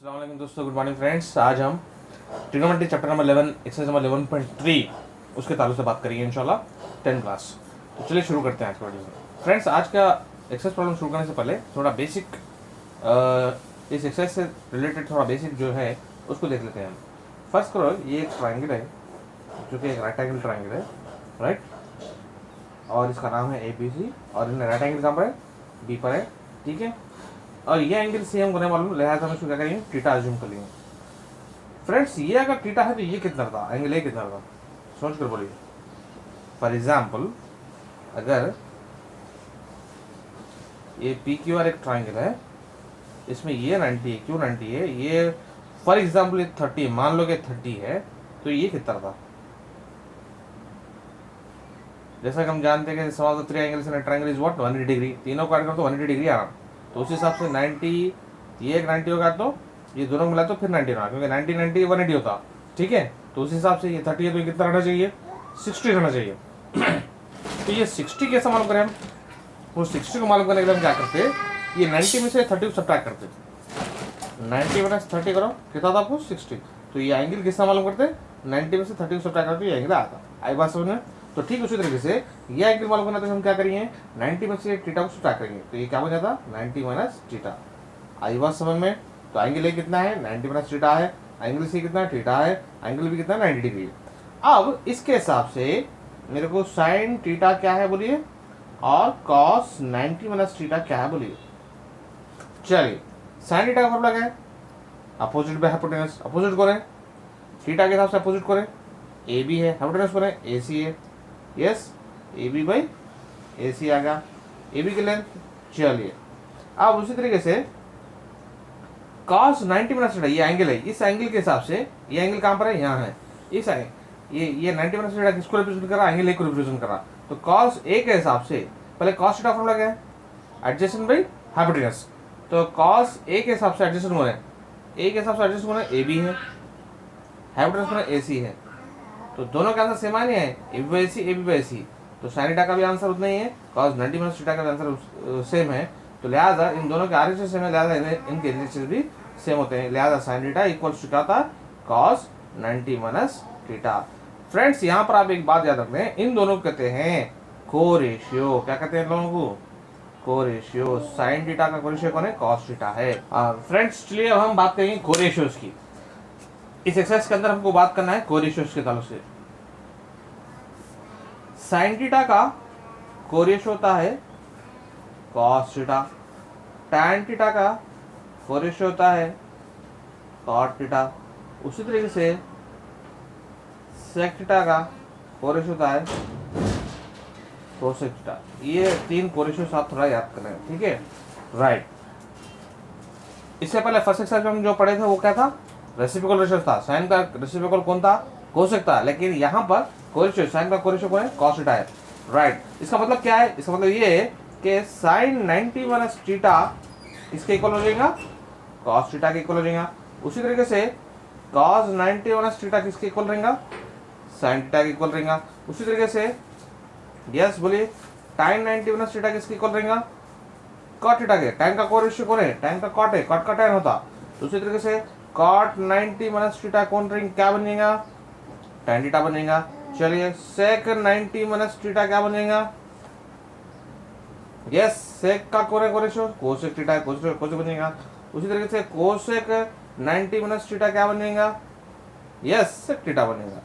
अस्सलाम वालेकुम दोस्तों, गुड मॉर्निंग फ्रेंड्स। आज हम trigonometry chapter number 11 exercise number 11.3 उसके ताल्लुक से बात करेंगे इंशाल्लाह 10 क्लास। तो चलिए शुरू करते हैं आज का वीडियो। फ्रेंड्स, आज का एक्सरसाइज प्रॉब्लम शुरू करने से पहले थोड़ा बेसिक इस एक्सरसाइज से रिलेटेड थोड़ा बेसिक जो है उसको देख लेते हैं हम। फर्स्ट करो, ये एक ट्राइंगल है जो कि एक राइट एंगल ट्राइंगल है, राइट, और इसका नाम है ABC और इन्हें राइट एंगल कहाँ पर है, B पर है, ठीक है। और ये एंगल सी हम को नहीं मालूम, लिहाजा हम इसको क्या करेंगे, थीटा अज्यूम कर लेंगे। फ्रेंड्स, ये अगर थीटा है तो ये कितना था, एंगल ए कितना था, सोच कर बोलिए। फॉर एग्जाम्पल, अगर ये PQR एक ट्राइंगल है, इसमें ये 90 है, क्यों 90 है, ये फॉर एग्जाम्पल ये 30, मान लो कि 30 है, तो ये कितना था। जैसा कि हम जानते हैं कि sum of the three angles in a triangle is what 180 degree, तीनों को ऐड करो तो 180 डिग्री आ रहा। तो उस हिसाब से 90, ये एक 90 होगा तो ये दोनों मिला तो फिर 90 होगा, क्योंकि 90 90 180 होता, ठीक है। तो उस हिसाब से ये 30 है तो ये कितना रहना चाहिए, 60 रहना चाहिए। तो ये 60 कैसे मालूम करें हम, वो 60 को मालूम करने के लिए हम क्या करते हैं, ये 90 में से 30 को सब्ट्रैक्ट करते हैं। 90 माइनस 30 करो, कितना था आपको 60। तो ये एंगल किसका मालूम करते हैं, 90 में से 30 को सब्ट्रैक्ट करते ये एंगल आता। आई बात समझ में। तो ठीक उसी तरीके से ये एंगल मालूम करना तो हम क्या करेंगे, 90 में से थीटा को सब्ट्रैक्ट करेंगे, तो ये क्या बन जाता 90 माइनस थीटा। आई बात समझ में। तो एंगल ए कितना है, 90 माइनस थीटा है, एंगल सी कितना है, थीटा है, एंगल बी कितना 90 डिग्री। अब इसके हिसाब से मेरे को साइन थीटा क्या है बोलिए, और कॉस 90 माइनस थीटा क्या है बोलिए। चलिए, साइन थीटा का फॉर्मूला क्या है, अपोजिट बाय हाइपोटेनस, अपोजिट करें, थीटा के हिसाब से अपोजिट करें, ए बी है, हाइपोटेनस करें ए सी है, यस, ए बी बाई ए सी आ गया, ए बी की लेंथ। चलिए, अब उसी तरीके से cos 90 माइनस थीटा, ये एंगल है, इस एंगल के हिसाब से ये एंगल कहाँ पर है, यहाँ है, इस ये 90 माइनस थीटा किसको रिप्रेजेंट कर रहा है, एंगल ए को रिप्रेजेंट कर रहा। तो cos ए के हिसाब से पहले cos थीटा फॉर्मूला क्या है, एडजेसेंट बाई हाइपोटेनस। तो cos ए के हिसाब से एडजेसेंट होना है, ए के हिसाब से एडजेसेंट होना है ए बी है, हाइपोटेनस होना ए सी है। तो दोनों का आंसर सेम आ नहीं है, A B by C, A B by C. तो साइन थीटा का भी आंसर उतना ही है, cos 90 माइनस थीटा का भी आंसर सेम है। तो लिहाजा इन दोनों के आर सेम है, लिहाजा इनके एलएचएस भी सेम होते हैं। लिहाजा साइन थीटा इक्वल्स टू क्या था, cos 90 माइनस थीटा। फ्रेंड्स, यहाँ पर आप एक बात याद रखते हैं, इन दोनों को कहते हैं को रेशियो। क्या कहते हैं इन लोगों को, को रेशियो। साइन थीटा का को रेशियो कौन है, cos थीटा है। फ्रेंड्स, चलिए अब हम बात करेंगे को रेशियोज की। इस एक्सरसाइज के अंदर हमको बात करना है को रेशियोज के ताल्लुक से। साइन थीटा का को रेशियो होता है cos थीटा, tan थीटा का को रेशियो होता है cot थीटा, उसी तरीके से sec थीटा का को रेशियो होता है cosec थीटा। ये तीन को रेशियो आप थोड़ा याद करना है, ठीक है, राइट। इससे पहले फर्स्ट एक्सरसाइज में हम जो पढ़े थे वो क्या था, रेसिप्रोकल रेशियो था। साइन का रेसिप्रोकल कौन था, cosec था, लेकिन यहाँ पर को रेशियो, साइन का को रेशियो कौन है, cos थीटा है, राइट। इसका मतलब क्या है, इसका मतलब ये है कि साइन 90 माइनस थीटा किसके इक्वल हो जाएगा, cos थीटा के इक्वल हो जाएगा। उसी तरीके से cos 90 माइनस थीटा किसके इक्वल रहेगा, साइन थीटा के इक्वल रहेगा। उसी तरीके से यस बोलिए, tan 90 माइनस थीटा किसके इक्वल रहेगा, cot थीटा के। tan का को रेशियो कौन है, tan का cot है, cot का tan होता। उसी तरीके से cot 90 माइनस थीटा कौन रहेगा, क्या बनेगा, tan थीटा बनेगा। चलिए, sec 90 माइनस थीटा क्या बनेगा, यस, sec का को रेशियो cosec थीटा है, cosec बनेगा। उसी तरीके से cosec 90 माइनस थीटा क्या बनेगा, यस, sec थीटा बनेगा।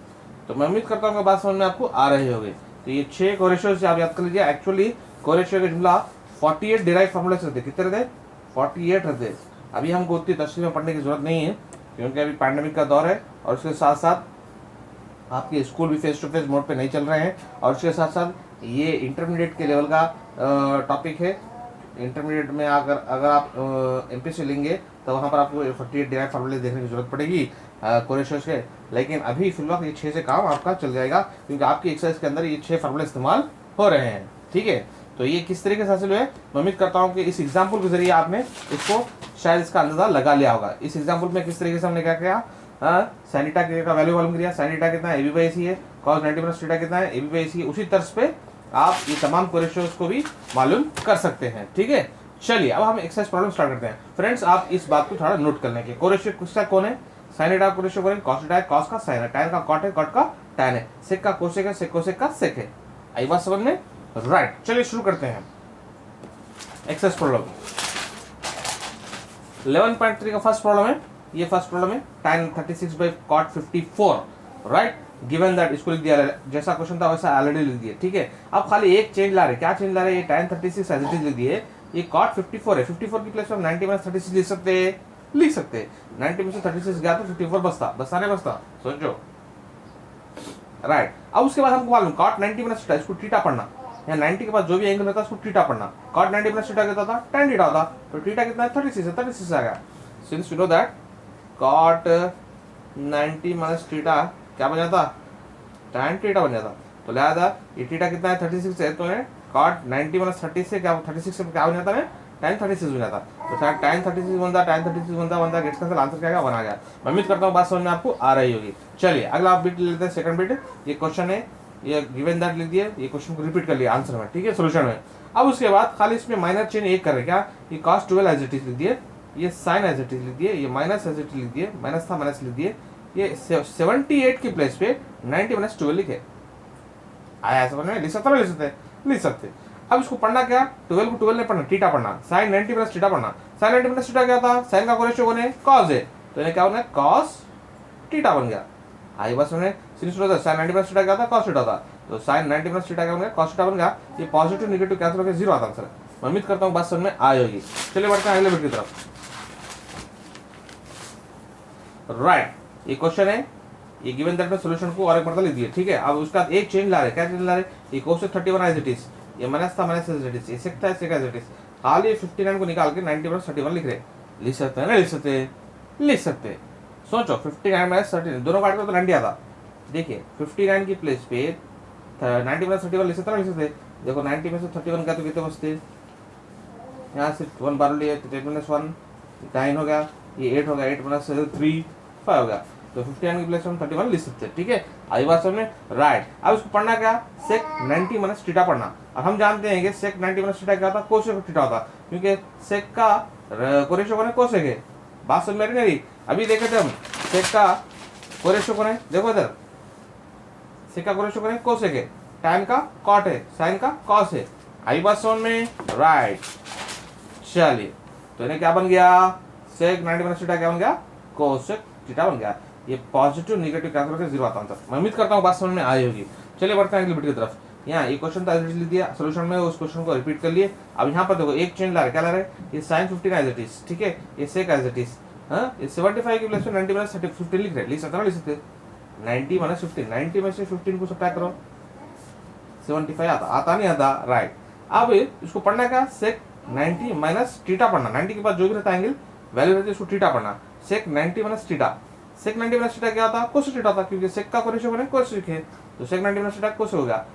तो मैं उम्मीद करता हूँ कि बात समझ में आपको आ रही होगी। तो ये 6 को रेशियो से आप याद कर लीजिए। एक्चुअली को रेशियो का जुमला 48 डिराइव फार्मूले से रहते, कितने रहते, 48 रहते। अभी हमको उतनी तफसील में पढ़ने की जरूरत नहीं है, क्योंकि अभी पैंडेमिक का दौर है, और उसके साथ साथ आपके स्कूल भी फेस टू फेस मोड पे नहीं चल रहे हैं, और उसके साथ साथ ये इंटरमीडिएट के लेवल का टॉपिक है। इंटरमीडिएट में अगर आप एमपीसी लेंगे तो वहाँ पर आपको 48 डिराइव फार्मूले देखने की जरूरत पड़ेगी को रेशियोज के। लेकिन अभी फिलहाल ये 6 से काम आपका चल जाएगा, क्योंकि आपकी एक्सरसाइज के अंदर ये 6 फार्मूले इस्तेमाल हो रहे हैं, ठीक है। तो ये किस तरीके से हासिल हुए, मैं उम्मीद करता हूँ कि इस एग्जाम्पल के जरिए आपने इसको शायद इसका अंदाजा लगा लिया होगा। इस एग्जाम्पल में किस तरीके से हमने क्या किया, साइन थीटा का वैल्यू मालूम किया, साइन थीटा कितना है, ए बी बाई सी है, cos 90 माइनस थीटा कितना है, ए बी बाई सी है। उसी तर्ज पे आप ये तमाम को रेशियोज को भी मालूम कर सकते हैं, ठीक है। चलिए अब हम एक्सरसाइज प्रॉब्लम स्टार्ट करते हैं। फ्रेंड्स आप इस बात को थोड़ा नोट कर लेंगे, कोरेशियो किसका कौन है, साइन एटा कोरेशियो कौन है, कॉस एटा है, कॉस का साइन है, टैन का कॉट है, कॉट का टैन है, सेक का कोसेक है, सेक कोसेक का सेक है। आई बात समझ में? राइट, चलिए शुरू करते हैं एक्सरसाइज प्रॉब्लम। 11.3 का फर्स्ट प्रॉब्लम है, ये फर्स्ट प्रॉब्लम है, tan 36/cot 54 right. Given that, इसको लिख दिया जैसा क्वेश्चन था वैसा ऑलरेडी लिख दिया, ठीक है। अब खाली एक चेंज ला रहे, क्या चेंज ला रहे, ये tan 36 एज इट इज लिख दिए, ये cot 54 है, 54 की प्लेस में 90 - 36 लिख सकते 90 में से 36 गया तो 54 बचता नहीं बचता, सोचो राइट। अब उसके बाद हमको मालूम cot 90 - थीटा, इसको थीटा पढ़ना, यहाँ 90 के बाद जो भी एंगल होता है उसको थीटा पढ़ना, cot 90 - थीटा कितना था, tan थीटा होता, तो थीटा कितना है 36 है, 36 आ गया। Since you know that cot 90 - theta क्या बन जाता, tan थीटा बन जाता, तो लिहाजा ये थीटा कितना है 36 है, तो cot 90 - 30 से क्या 36 से क्या बन जाता है tan 36 बन जाता, तो tan 36 बनता गेट्स का आंसर क्या आ गया। मैं उम्मीद करता हूँ बात समझ में आपको आ रही होगी। चलिए अगला बिट लेते हैं, सेकंड बिट। ये क्वेश्चन है, ये गिवन दैट लिख दिए, ये क्वेश्चन को रिपीट कर लिया आंसर में, ठीक है, सोल्यूशन में। अब उसके बाद खाली इसमें माइनर चेंज एक कर रहे, क्या, ये cos 12 एज इट इज लिख दिए, ये sin एज इट इज लिख दिए, ये माइनस एज इट इज लिख दिए, माइनस था माइनस लिख दिए, ये 78 की प्लेस पे 90 - 12 लिखे। आया समझ में? लिख सकते। अब इसको पढ़ना क्या, 12 को 12 ने पढ़ना, थीटा पढ़ना, sin 90 - थीटा पढ़ना। sin 90 - थीटा क्या था, sin का कोरेशियो कौन है, cos है, तो इन्हें क्या बना, cos थीटा बन गया। आई बस में सिंस होता sin 90 - थीटा क्या था, cos थीटा था, तो sin 90 - थीटा क्या बन गया, cos थीटा बन गया। ये पॉजिटिव नेगेटिव कैंसिल होकर 0 आता आंसर। मैं उम्मीद करता हूँ बात समझ में आई होगी। चलिए बढ़ते हैं अगले बिट की तरफ। राइट, ये क्वेश्चन है, ये गिवन दैट में सॉल्यूशन को और एक मरतबा लिख दिए, ठीक है। अब उसका एक चेंज ला रहे, क्या चेंज ला रहे, ये cos 31 एज इट इज, ये माइनस था माइनस एज इट इज, ये सेक था सेक एज इट इज, खाली 59 को निकाल के 90 - 31 लिख सकते हैं ना, लिख सकते। सोचो 59 - 39 दोनों काट कर तो 90 आता, देखिए 59 की प्लेस पे 90 - 31 लिख सकते। देखो 90 में से 31 का तो कितने बचते, यहाँ से 1 बार लिए, 10 - 1 9 हो गया, ये 8 हो गया, 8 - 3 5 हो गया, तो 59 की प्लेस में 31 लिख सकते, ठीक है। आई बात समझ में? राइट। अब इसको पढ़ना क्या, सेक 90 - थीटा पढ़ना। और हम जानते हैं कि सेक 90 - थीटा क्या होता, कोसेक थीटा होता, क्योंकि सेक का कोरेशियो कौन है, कोसेक है। बात समझ में नहीं, अभी देखे थे हम, सेक का कोरेशियो कौन है, देखो इधर, सेक का कोरेशियो कौन है, कोसेक है, टैन का कॉट है, साइन का कॉस है। आई बात समझ में? राइट। चलिए, तो इन्हें क्या बन गया, सेक 90 - थीटा क्या बन गया, कोसेक थीटा बन गया। ये पॉजिटिव नेगेटिव कैंसिल करके 0 आता आंसर। मैं उम्मीद करता हूँ बात समझ में आई होगी। चलिए बढ़ते हैं अगली बिट की तरफ। यहाँ ये क्वेश्चन था लिख दिया, सोल्यूशन में उस क्वेश्चन को रिपीट कर लिए। अब यहाँ पर देखो एक चेंज ला रहे, क्या ला रहे, ये sin 15 एज इट इज, ठीक है, ये सेक एज इट इज, ये 75 की प्लेस में 90 - 15 लिख रहे, लिख सकते 90 - 15, 90 में से 15 को सब्ट्रैक्ट करो, 75 आता नहीं आता, राइट। अब इसको पढ़ना क्या, सेक 90 - थीटा पढ़ना, 90 के बाद जो भी रहता है एंगल वैल्यू रहती है उसको थीटा पढ़ना, सेक 90 - थीटा। सेक 90 - थीटा क्या होता, कोसेक थीटा होता, क्योंकि सेक का कोरेशियो बने कोसेक है, तो सेक 90 - थीटा कोसेक हो गया।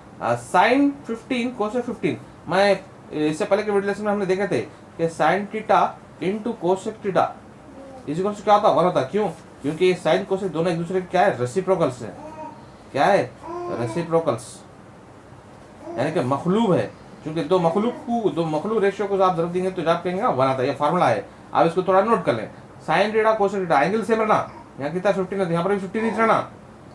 sin 15 कोसेक 15, मैं इससे पहले के वीडियो लेसन में हमने देखे थे कि sin theta into cosec theta is equal to क्या होता, 1 होता। क्यों, क्योंकि sin कोसेक दोनों एक दूसरे के क्या है, रेसिप्रोकल्स है। क्या है, रेसिप्रोकल्स, यानी कि मखलूब है। क्योंकि दो मखलूब रेशियो को आप जरूरत देंगे तो आप कहेंगे 1 आता है, ये फार्मूला है। आप इसको थोड़ा नोट कर लें, sin theta cosec theta angle same रहना, यहाँ कितना 15 है, यहाँ पर भी 15 ही रहना,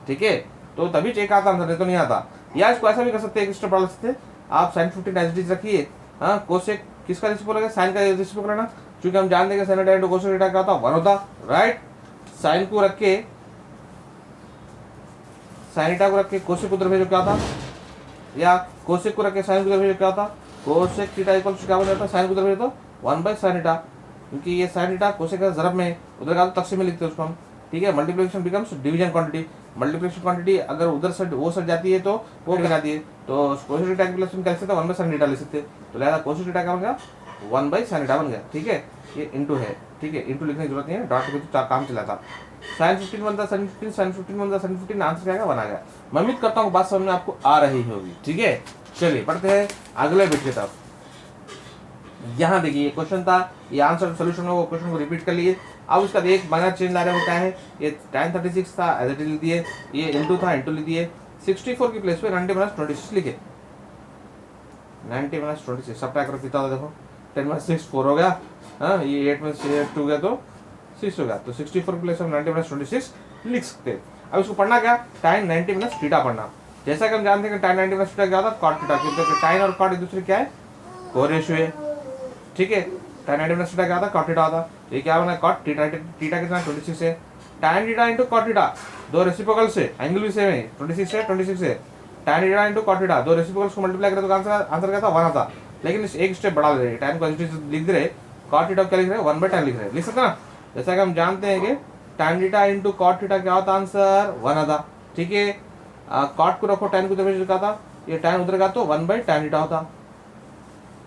ठीक है, तो तभी चेक आता आंसर, नहीं तो नहीं आता। या इसको ऐसा भी कर सकते हैं, एक स्टेप डाल सकते हैं आप, sin 15 एज इट इज रखिए, हाँ, कोसेक किसका रेसिप्रोकल है, साइन का रेसिप्रोकल है ना, क्योंकि हम जानते हैं कि sin theta into cosec theta क्या होता, 1 होता, राइट। साइन को रख के, sin थीटा को रख के कोसेक को उधर भेजो क्या होता, या कोसेक को रख के साइन को उधर भेजो क्या होता, कोसेक थीटा इक्वल टू क्या बन जाता, साइन को उधर भेजो तो 1/sin थीटा, क्योंकि ये sin थीटा कोसेक का ज़रब में, उधर का तो तक़सीम में लिखते हैं उसको हम, ठीक है। Multiplication becomes division quantity, multiplication quantity अगर उधर से वो सट जाती है तो वो क्या जाती है, तो कोसेक थीटा की प्लेस में क्या लिख सकते हैं, 1/sin थीटा लिख सकते हैं, तो लिहाजा कोसेक थीटा क्या बन गया, 1/sin थीटा बन गया, ठीक है। ये इंटू है, ठीक है, इंटू लिखने की जरूरत नहीं है, डॉट के तो काम चला था। sin 15 बनता sin 15, sin 15 बनता sin 15, आंसर क्या आएगा, 1 आ गया। मैं उम्मीद करता हूँ बात समझ में आपको आ रही होगी, ठीक है। चलिए बढ़ते हैं अगले बिट की तरफ। यहाँ देखिए क्वेश्चन था, ये आंसर सोल्यूशन में वो क्वेश्चन को रिपीट कर लिए। अब उसका एक माइनर चेंज ला रहे हैं, वो क्या है, ये tan 36 था एज इट इज लिख दिए, ये इंटू था इंटू लिख दिए, 64 की प्लेस पे 90 - 26 लिखे, 90 - 26 सब्ट्रैक्ट करो कितना होता, देखो 10 में 6 4 हो गया, हाँ ये 8 में 8 हो गया तो 6 हो गया, तो 64 प्लस हम 90 माइनस 26 लिख सकते हैं। अब इसको पढ़ना क्या, tan 90 माइनस थीटा पढ़ना। जैसा कि हम जानते हैं कि tan 90 माइनस थीटा क्या होता है, cot थीटा, क्योंकि tan और cot एक दूसरे क्या है, कोरेशियो है, ठीक है। tan 90 माइनस थीटा क्या होता है, cot थीटा होता है, ये क्या बना cot थीटा, थीटा कितना 26 है, tan theta into cot theta, दो रेसिप्रोकल से, एंगल भी सेम है, 26 है 26 है, tan theta into cot theta, दो रेसिप्रोकल्स को मल्टीप्लाई करें तो आंसर क्या था, 1 आता। लेकिन एक स्टेप बढ़ा ले रहे, tan को लिख दे रहे, cot थीटा क्या लिख रहे हैं, 1/tan लिख रहे हैं, लिख सकते ना। जैसा कि हम जानते हैं कि tan theta into cot theta क्या होता, आंसर 1 आता, ठीक है। cot को रखो, tan को उधर लिखा था, ये tan उधर का तो 1/tan थीटा होता।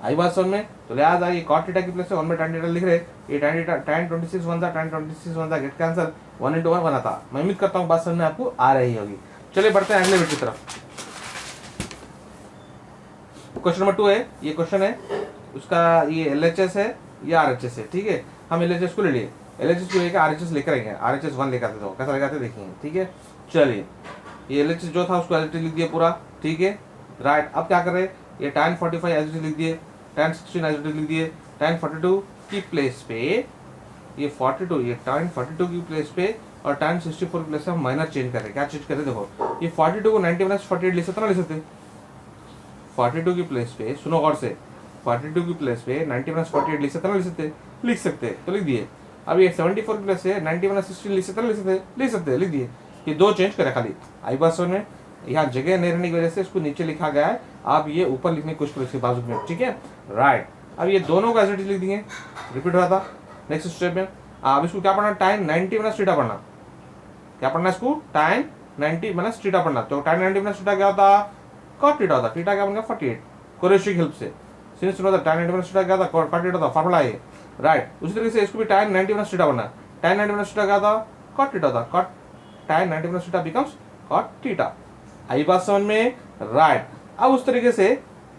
आई बात समझ में, तो लिहाजा ये cot थीटा की प्लेस से 1/tan थीटा लिख रहे, ये tan थीटा tan 26 1 था, tan 26 1 था, गेट का आंसर 1 into 1 बना था। मैं उम्मीद करता हूँ बात समझ में आपको आ रही होगी। चलिए बढ़ते हैं अगले बिट की तरफ। क्वेश्चन नंबर 2 है, ये क्वेश्चन है उसका, ये LHS है या RHS है, ठीक है। हम LHS को ले लिए, LHS को लेकर RHS लेकर आएंगे, RHS 1 लेकर आते, तो कैसा लगाते देखेंगे, ठीक है। चलिए ये LHS जो था उसको एज इट इज लिख दिया पूरा, ठीक है, राइट। अब क्या कर रहे हैं, ये tan 45 एज इट इज लिख दिए, tan 16 एज इट इज लिख दिए, tan 42 की प्लेस पे ये 42, ये tan 42 की प्लेस पे और tan 64 की प्लेस पे हम माइनस चेंज कर रहे हैं। क्या चेंज कर रहे हैं, देखो ये 42 को 90 माइनस 48 लिख सकते ना, लिख सकते 42 की प्लेस पे, सुनो गौर से, 42 की प्लेस पे 90 माइनस 48 लिख सकते ना, लिख सकते तो लिख दिए। अब ये 74 की प्लेस से 90 माइनस 16 लिख सकते ना, लिख सकते लिख दिए। ये दो चेंज करे खाली, आई बात समझ में। यहाँ जगह नहीं रहने की वजह से इसको नीचे लिखा गया है, आप ये ऊपर लिखने की कोशिश करो इसके बाजू में, ठीक है, राइट। अब ये दोनों को एज इट इज लिख दिए, रिपीट हुआ था। नेक्स्ट स्टेप में अब इसको क्या पढ़ना, tan 90 माइनस थीटा पढ़ना। क्या पढ़ना इसको, tan 90 माइनस थीटा पढ़ना। तो tan 90 माइनस थीटा क्या होता, cot थीटा होता, थीटा क्या बन गया 48, कोरेशियो की हेल्प से। सिंस सुनो था tan 90 माइनस थीटा क्या था, cot थीटा था, फार्मूला है, राइट। उसी तरीके से इसको भी tan 90 माइनस थीटा पढ़ना। tan 90 माइनस थीटा क्या था, cot थीटा था, tan 90 minus theta becomes cot theta. आई बात समझ में, राइट। अब उस तरीके से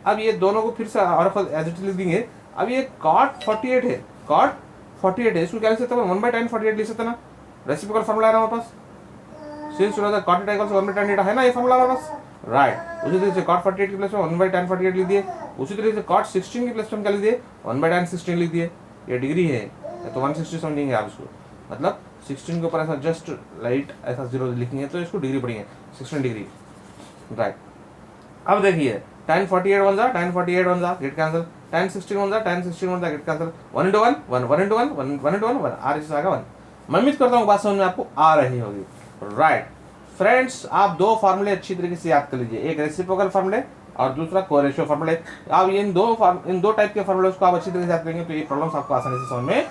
अब ये दोनों को फिर से और एज इट इज लिख देंगे। अब ये cot 48 है, cot 48 है, इसको क्या लिख सकते हैं, 1/tan 48 लिख सकते ना, रेसिप्रोकल फार्मूला है ना हमारे पास। सिंस सुना था cot theta equals 1/tan theta है ना, ये फार्मूला हमारे पास, राइट। उसी तरीके से cot 48 की प्लेस में 1/tan 48 लिख दिए। उसी तरीके से cot 16 की प्लेस में क्या लिख दिए, 1/tan 16 लिख दिए। ये डिग्री है तो 160 समझेंगे आप इसको, मतलब 16 के ऊपर ऐसा जस्ट लाइट ऐसा 0 लिखेंगे तो इसको डिग्री पढ़ेंगे, 16 डिग्री, राइट। अब देखिए tan 48 1 जा, tan 48 1 जा, गेट कैंसिल, tan 16 1 जा, tan 16 1 जा, get cancel, 1 into 1 1 1 into 1 1 1 into 1 1, RHS आएगा 1। मैं उम्मीद करता हूँ बात समझ में आपको आ रही होगी, राइट। फ्रेंड्स आप दो फार्मूले अच्छी तरीके से याद कर लीजिए, एक रेसिप्रोकल फार्मूले और दूसरा कोरेशियो फार्मूले। आप इन दो टाइप के फार्मूले को आप अच्छी तरीके से याद करेंगे तो ये प्रॉब्लम्स आपको आसानी से समझ में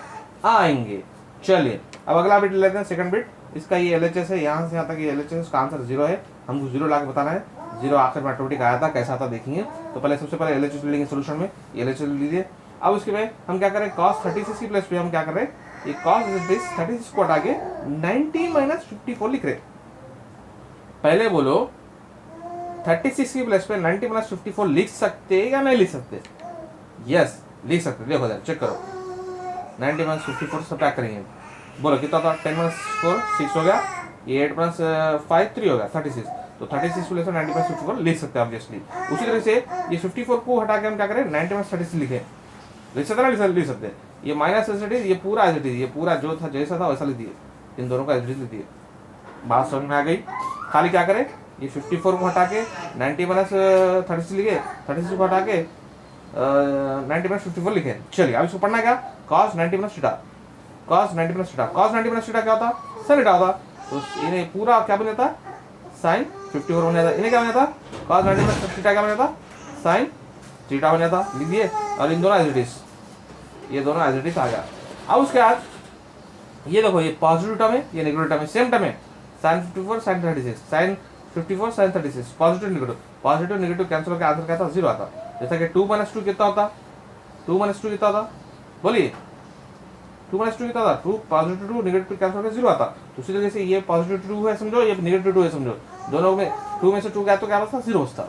आएंगे। चलिए अब अगला बिट लेते हैं, सेकंड बिट। इसका ये LHS है, यहाँ से यहाँ तक ये LHS का आंसर 0 है, हमको 0 ला के बताना है। 0 आखिर में ऑटोमेटिक आया था, कैसा था देखेंगे। तो पहले सबसे पहले LHS लेंगे सोल्यूशन में, LHS लीजिए। अब उसके बाद हम क्या करें, cos 36 की प्लेस पे हम क्या कर रहे हैं, ये cos 36 को हटा के 90 माइनस 54 लिख रहे। पहले बोलो 36 की प्लेस पे 90 माइनस 54 लिख सकते या नहीं लिख सकते, यस लिख सकते। देखो जरा चेक करो, 90 माइनस 54 सब्ट्रैक्ट करेंगे, बोलो कितना था, 10 माइनस 4 6 हो गया, ये 8 माइनस 5 3 हो गया 36। तो 36 को लेकर 90 माइनस 54 लिख सकते हैं ऑब्वियसली। उसी तरह से ये 54 को हटा के हम क्या करें, 90 माइनस 36 लिखें, लिख सकते ना, लिख सकते हैं। ये माइनस एज इट इज, ये पूरा एज इट इज, ये पूरा जो था जैसा था वैसा लिख दिए, इन दोनों का एज इट इज लिख दिए। बात समझ में आ गई। खाली क्या करें, ये 54 को हटा के 90 माइनस 36 लिखे, 36 को हटा के 90 माइनस 54 लिखे। चलिए अब इसको पढ़ना क्या, cos 90 minus theta, cos 90 minus theta, cos 90 minus theta क्या होता, sin थीटा होता। तो इन्हें पूरा क्या बन जाता, sin 54 बन जाता। इन्हें क्या बन जाता, cos 90 माइनस थीटा क्या बन जाता, sin थीटा बन जाता, लिख दिए। और इन दोनों एज इट इज, ये दोनों एज इट इज आ गया। अब उसके बाद ये देखो, ये पॉजिटिव टर्म है, ये नेगेटिव टर्म है, सेम टर्म है, sin 54 sin 36, sin 54 sin 36, positive negative cancel होकर आंसर क्या था, 0 आता। जैसा कि 2 माइनस 2 कितना होता, 2 माइनस 2 कितना होता, बोलिए 2 माइनस 2 कितना था, 2 पॉजिटिव 2 नेगेटिव कैंसिल होकर 0 आता। तो उसी तरीके से ये पॉजिटिव 2 है समझो, ये नेगेटिव 2 है समझो, दोनों में 2 में से 2 गया तो क्या बचता, 0 बचता।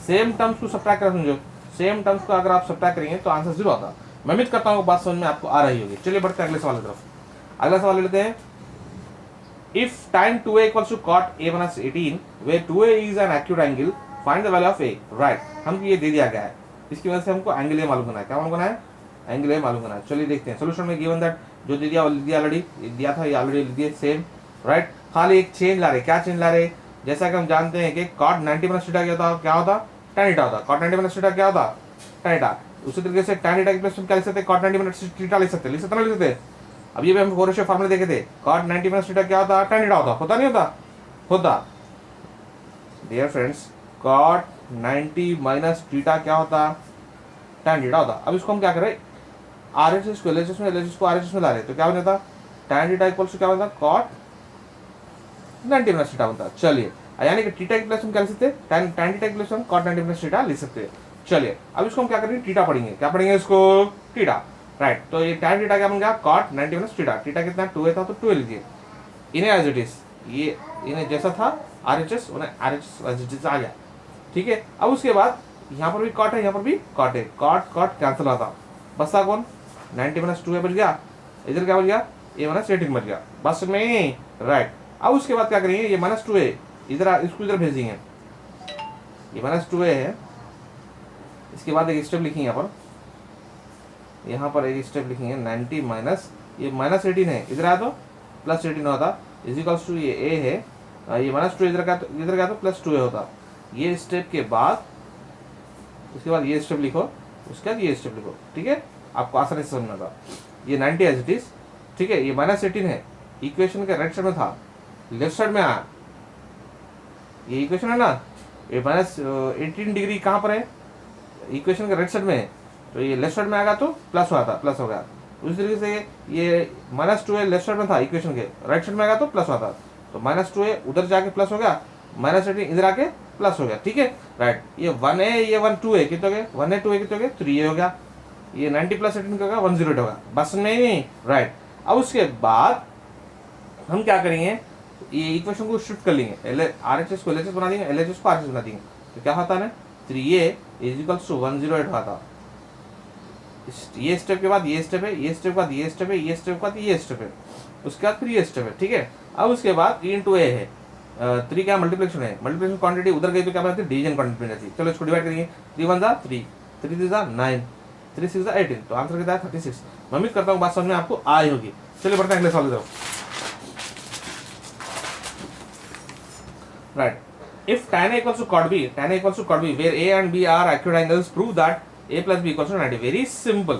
सेम टर्म्स को सब्ट्रैक्ट कर समझो, सेम टर्म्स को अगर आप सब्ट्रैक्ट करेंगे तो आंसर 0 आता। मैं उम्मीद करता हूँ बात समझ में आपको आ रही होगी। चलिए बढ़ते हैं अगले सवाल की तरफ। अगला सवाल लेते हैं, if tan 2a equals to cot a minus 18 where 2a is an acute angle, find the value of a, right। हमको ये दे दिया गया है, इसकी वजह से हमको एंगल ये मालूम करना है। क्या मालूम करना है, एंगल ए मालूम करना है। चलिए देखते हैं सोल्यूशन में गिवन दैट जो दे दिया ऑलरेडी दिया था, ये ऑलरेडी दिए सेम राइट। खाली एक चेंज ला रहे, क्या चेंज ला रहे, जैसा कि हम जानते हैं कि cot 90 माइनस थीटा क्या होता tan थीटा होता। cot 90 माइनस थीटा क्या होता tan थीटा। उसी तरीके से tan थीटा की प्लेस में क्या लिख सकते हैं, cot 90 माइनस थीटा लिख सकते ना लिख सकते। अब ये भी हम फोर रेशियो फार्मूला देखे थे, cot 90 माइनस थीटा क्या होता tan थीटा होता नहीं होता dear friends, cot 90 minus theta क्या होता tan थीटा होता। अब इसको हम क्या करें, RHS को LHS में, LHS को RHS में ला रहे, तो क्या बनता tan थीटा इक्वल्स टू क्या बनता cot 90 माइनस थीटा बनता। चलिए यानी कि थीटा की प्लेस में क्या लिख सकते हैं, tan थीटा की प्लेस में cot 90 माइनस थीटा लिख सकते हैं। चलिए अब इसको हम क्या करेंगे, थीटा पढ़ेंगे, क्या पढ़ेंगे इसको थीटा राइट। तो ये tan थीटा क्या बन गया cot 90 माइनस थीटा। थीटा कितना 2a था तो 2a लीजिए, इन्हें एज इट इज, ये इन्हें जैसा था RHS उन्हें RHS एज इट इज आ गया ठीक है। अब उसके बाद यहाँ पर भी cot है, यहाँ पर भी cot है, cot कैंसिल आता, बचता कौन 90 माइनस 2a बच गया, इधर क्या बच गया a माइनस 18 बच गया बस में राइट। अब उसके बाद क्या करेंगे, ये माइनस 2a इधर इसको इधर भेज देंगे, ये माइनस 2a है। इसके बाद एक स्टेप लिखेंगे यहाँ पर एक स्टेप लिखेंगे 90 माइनस ये माइनस 18 है, इधर आया तो प्लस 18 होता इज इक्वल्स टू ये a है, ये माइनस 2 इधर का तो प्लस 2a होता। ये स्टेप के बाद उसके बाद ये स्टेप लिखो, उसके बाद ये स्टेप लिखो ठीक है, आपको आसानी से समझना था। ये 90 एज इट इज ठीक है, ये माइनस 18 है, इक्वेशन के राइट साइड में था, लेफ्ट साइड में आया, ये इक्वेशन है ना, ये माइनस 18 डिग्री कहाँ पर है, इक्वेशन के राइट साइड में है, तो ये लेफ्ट साइड में आएगा तो प्लस हुआ था, प्लस हो गया। उसी तरीके से ये माइनस 2a लेफ्ट साइड में था, इक्वेशन के राइट साइड में आएगा तो प्लस हुआ था, तो माइनस 2a उधर जाके प्लस हो गया, माइनस 18 इधर आके प्लस हो गया ठीक है राइट। ये 1 है, ये 1 2 है, कितने हो गए 1 है 2 है, कितने हो गए 3 हो गया, ये 90 प्लस 18 का होगा 108 होगा बस नहीं राइट। अब उसके बाद हम क्या करेंगे, ये इक्वेशन को शिफ्ट कर लेंगे, RHS को LHS बना देंगे, LHS को RHS बना देंगे, तो क्या होता है 3a इज इक्वल्स टू 108 होता। ये स्टेप के बाद ये स्टेप है, ये स्टेप के बाद ये स्टेप है, ये स्टेप के बाद ये स्टेप है, उसके बाद फिर ये स्टेप है ठीक है। अब उसके बाद 3 into a है, 3 क्या मल्टीप्लिकेशन है, मल्टीप्लिकेशन क्वांटिटी उधर गई तो क्या बनती है डिवीजन क्वांटिटी बनती है। चलो इसको डिवाइड करेंगे, 3 1 3, 3 3 9, 3 6 18, तो आंसर कितना है 36। मैं उम्मीद करता हूँ बात समझ में आपको आई होगी। चलिए बढ़ते हैं अगले सवाल की तरफ right. If tan A equals to cot B, tan A equals to cot B, where A and B are acute angles, prove that A plus B equals to 90. Very simple.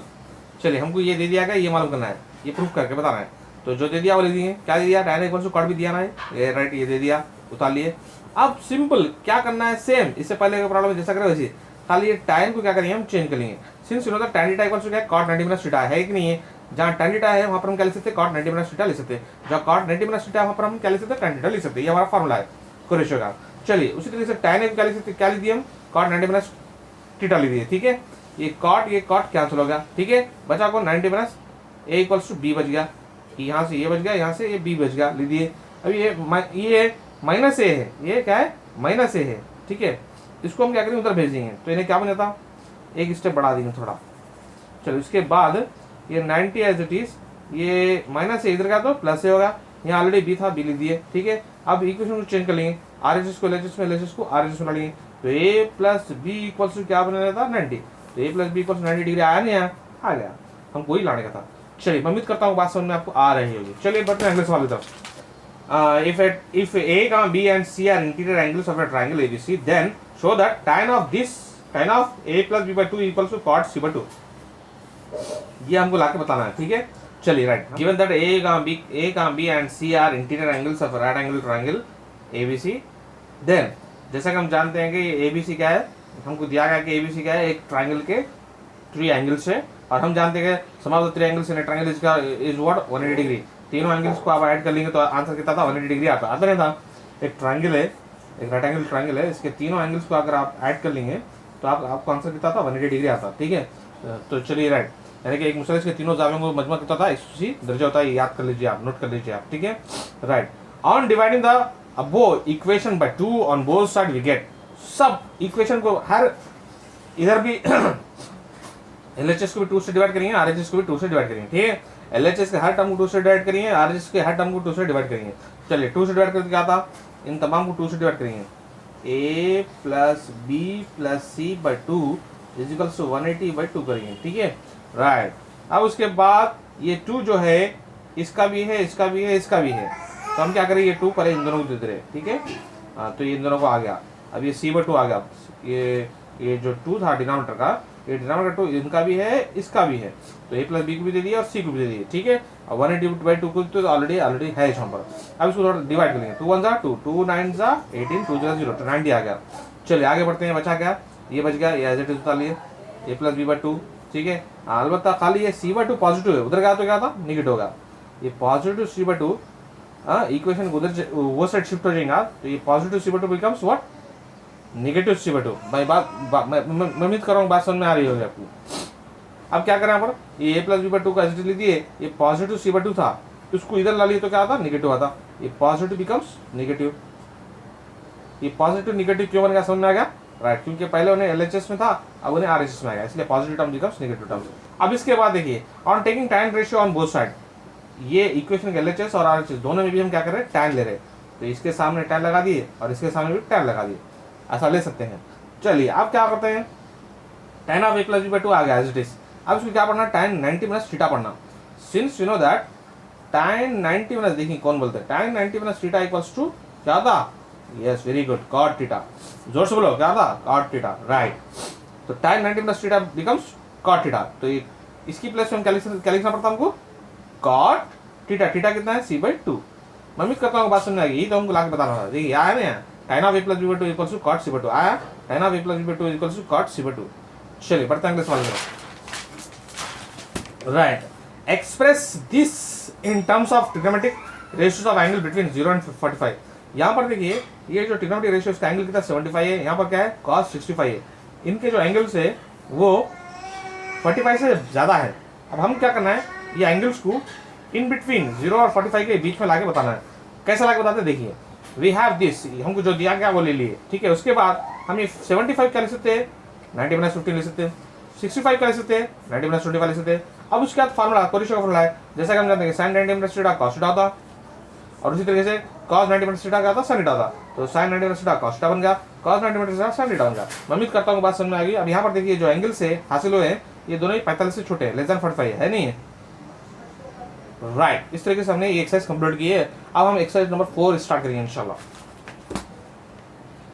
चलिए हमको ये दे दिया गया, ये मालूम करना है, ये प्रूफ करके बताना है। तो जो दे दिया वो ले दिए, क्या दे दिया tan A equals to cot B दिया ना है, ये राइट ये दे दिया, उतार लिए। अब सिंपल क्या करना है, सेम इससे पहले का प्रॉब्लम जैसा करें वैसे, खाली ये टाइम को क्या करेंगे हम चेंज कर लेंगे। Since you know that tan theta equals to क्या है cot 90 माइनस थीटा है कि नहीं है, जहाँ tan थीटा है वहाँ पर हम क्या लिख सकते हैं cot 90 माइनस थीटा लिख सकते हैं, जहाँ cot 90 माइनस थीटा है वहाँ पर हम क्या लिख सकते हैं tan थीटा लिख सकते हैं, ये हमारा फॉर्मूला है कोरेशियो का। चलिए उसी तरीके से tan A क्या लिख सकते, क्या लिख दिए हम cot 90 माइनस थीटा लिख दिए ठीक है। ये cot कैंसिल हो गया ठीक है, बचा को 90 minus A equals to B बच गया, यहाँ से ये बच गया, यहाँ से ये B बच गया, लिख दिए। अब ये माइनस A है, ये क्या है माइनस A है ठीक है, इसको हम क्या करेंगे उधर भेज देंगे, तो इन्हें क्या बन जाता एक स्टेप बढ़ा देंगे थोड़ा। चलो इसके बाद ये 90 एज इट इज, ये माइनस A इधर का तो प्लस A होगा, यहाँ ऑलरेडी B था B लिख दिए ठीक है। अब इक्वेशन को चेंज कर लेंगे, RHS को LHS में, LHS को RHS में डालेंगे, तो A plus B equals to क्या बना था 90, तो A plus B equals 90 degree आया नहीं आ गया, हमको ही लाने का था। चलिए मैं उम्मीद करता हूँ बात समझ में आपको आ रही होगी। चलिए बढ़ते हैं अगले सवाल की तरफ। If A, B and C are interior angles of a triangle ABC, then show that tan of A plus B by 2 equals to cot C by 2। ये हमको लाके बताना है ठीक है। चलिए right, given that A, B and C are interior angles of a right angle triangle ABC, then जैसा कि हम जानते हैं कि ABC क्या है, हमको दिया गया कि ABC क्या है, एक ट्राइंगल के 3 एंगल्स है, और हम जानते हैं कि sum of the 3 angles in a triangle is what 180 degree. तीनों एंगल्स को आप ऐड कर लेंगे तो आंसर कितना था 180 डिग्री आता नहीं था। एक ट्राइंगल है, एक राइट एंगल ट्राइंगल है, इसके तीनों एंगल्स को अगर आप ऐड कर लेंगे तो आपको आंसर कितना था 180 डिग्री आता ठीक है। तो चलिए राइट, यानी कि एक मुसलसल के तीनों जावियों को मजमा कितना था 180 दर्जा होता है, याद कर लीजिए आप, नोट कर लीजिए आप ठीक है right. On dividing the above equation by 2 on both side we get, सब इक्वेशन को हर इधर भी LHS को भी 2 से डिवाइड करेंगे, RHS को भी 2 से डिवाइड करेंगे ठीक है। LHS के हर टर्म को 2 से डिवाइड करेंगे, RHS के हर टर्म को 2 से डिवाइड करेंगे। चलिए 2 से डिवाइड करके क्या था, इन तमाम को 2 से डिवाइड करेंगे, A plus B plus C by 2 is equals to 180 by 2 करेंगे ठीक है राइट। अब उसके बाद ये 2 जो है इसका भी है, इसका भी है, इसका भी है, तो हम क्या करें, ये 2 पहले इन दोनों को दे दे रहे, ठीक है। तो ये इन दोनों को आ गया, अब ये C/2 आ गया। ये जो 2 था डिनोमिनेटर का, ये डिनोमिनेटर 2 इनका भी है, इसका भी है, तो A + B को भी दे दिया और C को भी दे दिया, ठीक है। अब 180/2 को तो ऑलरेडी है यहाँ पर। अब इसको थोड़ा डिवाइड कर लेंगे, 2 1 जा 2, 2 9 जा 18, 2 0 0, तो 90 आ गया। चलिए आगे बढ़ते हैं, बचा क्या, ये बच गया, ये एज इट इज उतार लिए, A + B/2, ठीक है। अलबत्ता खाली ये C/2 पॉजिटिव है, उधर गया तो क्या था, नेगेटिव होगा। ये पॉजिटिव C/2 इक्वेशन उधर वो साइड शिफ्ट हो जाएगा, तो ये positive C/2 becomes what, negative C/2। भाई मैं उम्मीद कर रहा हूँ बात समझ में आ रही होगी आपको। अब क्या करें यहाँ पर, ये A + B/2 का एज इट इज लीजिए, ये पॉजिटिव C/2 था, उसको इधर ला लिए तो क्या आता, नेगेटिव आता, ये पॉजिटिव बिकम्स नेगेटिव। ये पॉजिटिव नेगेटिव क्यों बन गया, समझ में आ गया, राइट, क्योंकि पहले उन्हें LHS में था, अब उन्हें RHS में आ गया, इसलिए positive term becomes negative term. अब इसके बाद देखिए, on taking tan ratio on both side, ये इक्वेशन के LHS और RHS दोनों में भी हम क्या कर रहे हैं, tan ले रहे हैं, तो इसके सामने tan लगा दिए और इसके सामने भी tan लगा दिए, ऐसा ले सकते हैं। चलिए अब क्या करते हैं, tan ऑफ A + B/2 आ गया एज इट इज। अब इसको क्या पढ़ना, tan 90 - थीटा पढ़ना, since you know that tan 90 - देखिए कौन बोलते हैं, tan 90 - थीटा इक्वल्स टू क्या था, yes very good, cot theta, जोर से बोलो क्या था, cot थीटा, राइट। तो tan 90 - theta becomes cot theta, तो ये इसकी प्लेस में क्या लिखना पड़ता हमको, cot थीटा, थीटा कितना है, C/2। मैं उम्मीद करता हूँ बात समझ में आएगी, तो हमको लाके बताना था, देखिए आया ना, tan of A + B/2 equals to cot C/2 आया, tan of A + B/2 equals to cot C/2। चलिए बढ़ते हैं अगले सवाल में, right. Express this in terms of trigonometric ratios of angle between 0 and 45। यहाँ पर देखिए, ये जो ट्रिग्नोमेट्रिक रेशियो इसका एंगल कितना 75 है, यहाँ पर क्या है cos 65 है, इनके जो एंगल्स है वो 45 से ज़्यादा है। अब हम क्या करना है, ये एंगल्स को इन बिटवीन 0 और 45 के बीच में लाके बताना है। कैसा लाके बताते हैं, देखिए, वी हैव दिस, हमको जो दिया गया वो ले लिए, ठीक है। उसके बाद हम ये 75 का ले सकते हैं, 90 - 15 ले सकते हैं, 65 का ले सकते हैं, 90 - 25 ले सकते हैं। अब उसके बाद फार्मूला कोरिशो का फार्मूला है, जैसा कि हम जानते हैं sin 90 - थीटा cos थीटा होता, और उसी तरीके से cos 90 - थीटा क्या था, sin थीटा था, तो sin 90 - थीटा cos थीटा बन गया, cos 90 - थीटा sin थीटा बन गया। मैं उम्मीद करता हूँ बात समझ में आएगी। अब यहाँ पर देखिए, जो एंगल से हासिल हुए हैं ये दोनों ही 45 से छोटे हैं, <= 45 है नहीं है, राइट। इस तरीके से हमने ये एक्सरसाइज कंप्लीट की है। अब हम एक्सरसाइज नंबर 4 स्टार्ट करेंगे इंशाल्लाह।